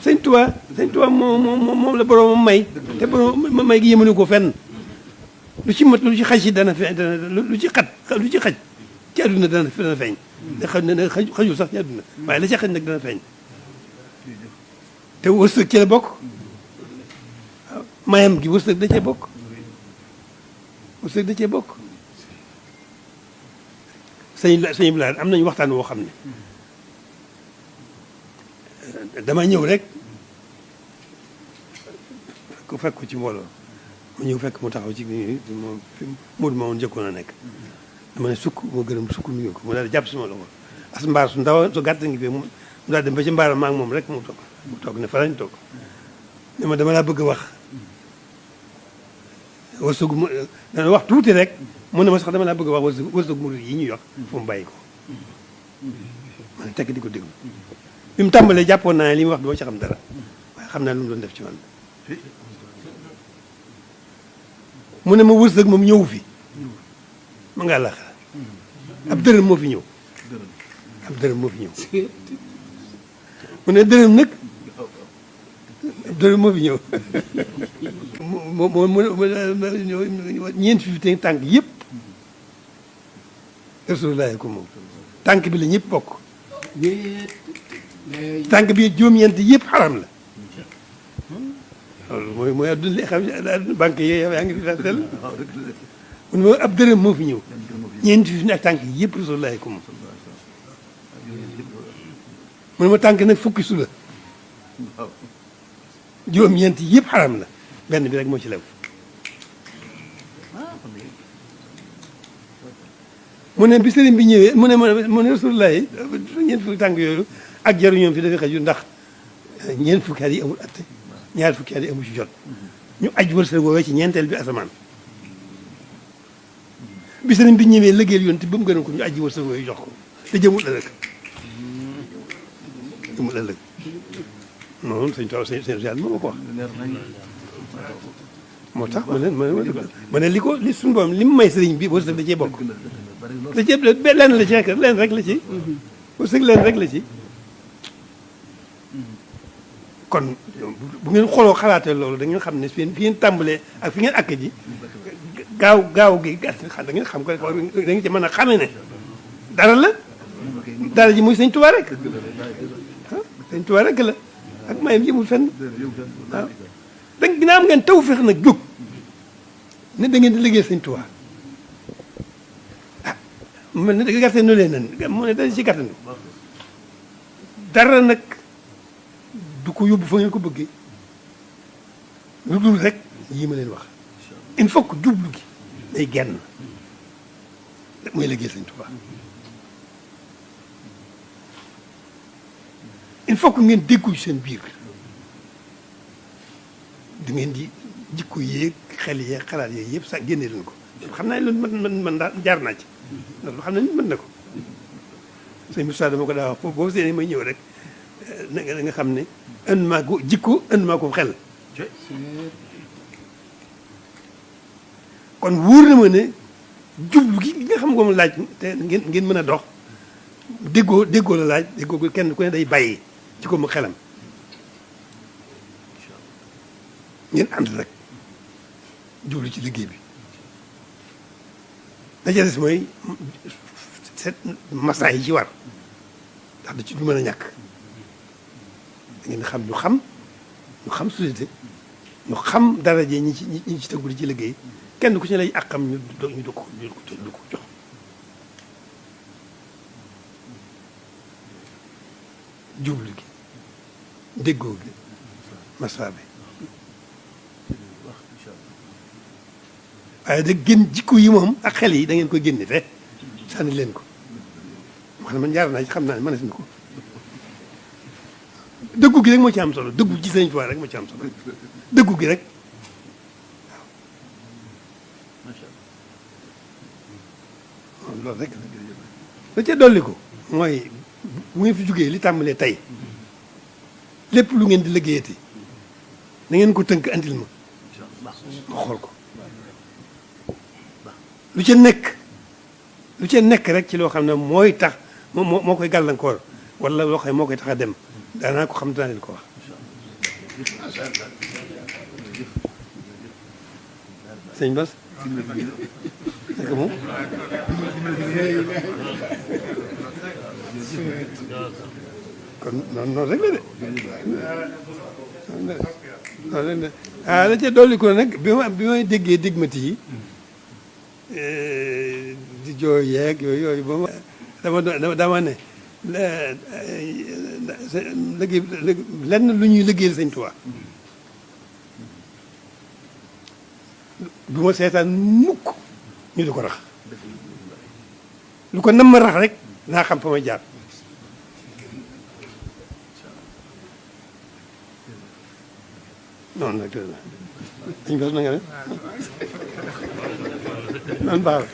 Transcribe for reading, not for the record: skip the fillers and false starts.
sëñ Tuubaa moom la boroomam may te borom may gi yëmale ko fenn lu ci mat lu ci xaj si dana lu ci xaj ci àdduna dana feeñ da xam ne xajul sax ci àdduna waaye la ci xaj nag dana feeñ te wërsëg ci la bokk mayam gi wërsëg da cee bokk sëñ Bilal am nañu waxtaan woo xam ne dama ñëw rek fekk ko ci mbooloo ma ñëw fekk mu taxaw ci moom fi Modou ma woon jëkkoon a nekk dama ne sukk moo gërëm sukk nuyu ko mu daal di jàpp suma loxo as mbaar su ndaw su gàtt ngi fi mu daal dem ba ci mbaaram maa ngi moom rek mu toog ne fa lañ toog ne ma dama laa bëgg a wax wërsëgu mu dana wax tuuti rek mu ne ma sax dama laa bëgg a wax wërsëgu murid yi ñuy wax fu mu bàyyi ko ma ne tekk di ko déglu bi mu tàmbalee jàppoon naa ne li mu wax duma ci xam dara waaye xam naa lu mu doon def ci man mu ne ma wërsëg moom ñëw fi ma ngaa laaxira ab dërëm moo fi ñëw mu ne dërëm nag ab dërëm moo fi ñëw ñeent fi te tànk yëpp Rasulullah ko moom tànk bi la ñëpp bokk tànk bi juróom-ñeent yëpp xaram la loolu mooy adduna li xam ne banque yi yaa ngi fi daal tel mu ne ma ab dërëm moo fi ñëw ñeent fi ak tànk yi yëpp Rasulullah ko moom mu ne ma tànk nag fukki su la juróom-ñeent yëpp xaram la benn bi rek moo ci lew mu ne bi sëriñ bi ñëwee mu ne Rasulullah yi ñeent fukki tànk yooyu ak jaru ñoom fi dafay xaju ndax ñeent fukki at yi amul atte ñaar fukki at yi amul ci jot ñu aj wërsëg woowee ci ñeenteel bi asamaan bi sëriñ bi ñëwee liggéeyal yoon te ba mu gënoon ko ñu aj wërsëg woowee jox ko te jëmul ëllëg noonu sëñ Tuubaa sëñ Yàlla moo ko wax moo tax ma ne li suñu borom li mu may sëriñ bi wërsëg da cee bokk da cee lenn la ci rek la ci wërsëg lenn rek la ci kon bu ngeen xooloo xalaatee loolu da ngeen xam ne fi ngeen tàmbalee ak fi ngeen àkk ji gaaw gi da ngeen xam ko da ngeen ci mën a xamee ne dara ji muy sëñ Tuubaa rek sëñ Tuubaa rek la ak mayam yëmul fenn waaw da ginnaaw am ngeen tawfeex nag jóg ne da ngeen di liggéey sëñ Tuubaa ah mel ne da gàtte nu leen nan mu ne da ci gàttandu dara nag du ko yóbbu fa ngeen ko bëggee lu dul rek yii ma leen wax il faut que jublu gi day genn mooy liggéey sëñ Tuubaa il faut que ngeen déggu seen biir da ngeen di jikko yéeg xel yeeg xalaat yeeg yëpp sax génne leen ko xam naa ne loolu man daal jaar naa ci loolu xam nañ mën na ko sëñ Moussa dama ko daa wax foofu boo seeni may ñëw rek na nga xam ne indi maa ko jikko indi maa ko xel kon wóor na ma ne jublu gi nga xam nga mu laaj te ngeen mën a dox déggoo la laaj déggoo kenn ku ne day bàyyi ci ko mu xelam ngeen ànd rek jublu ci liggéey bi la ca des mooy set massa yi ci war ndax da ci du mën a ñàkk da ngeen xam ñu xam société ñu xam daraje ñi ci tëggu di ci liggéey kenn ku ci ne lay ak xam ñu du ko jox jublu gi déggoo gi massa bi waaye da gën jikko yi moom ak xel yi da ngeen koy génne fe sànni leen ko wax na man jaar naa ci xam naa ne mënees na ko dëggu gi rek moo ci am solo dëggu ci Sëñ Tuubaa rek moo ci am solo dëggu gi rek waaw loolu rek la ca dolli ko mooy bu ngeen fi jógee li tàmbalee tey lépp lu ngeen di liggéeyati na ngeen ko tënk andil ma xool ko lu ca nekk rek ci loo xam ne mooy tax moo koy gàllankoor wala loo xam ne moo koy tax a dem daanaa ko xam danaa leen ko wax sëñ Bass naka moom kon noonu rek la de noonu rek la ah la ca dolli ko nag bi may déggee digmati yi di jooy yeeg yooyu ba ma dama ne lenn lu ñuy liggéeyal sëñ Tuubaa du ma seetaan mukk ñu di ko rax lu ko nam ma rax rek naa xam fa may jaar noonu nag la dañ bas na nga ne noonu baax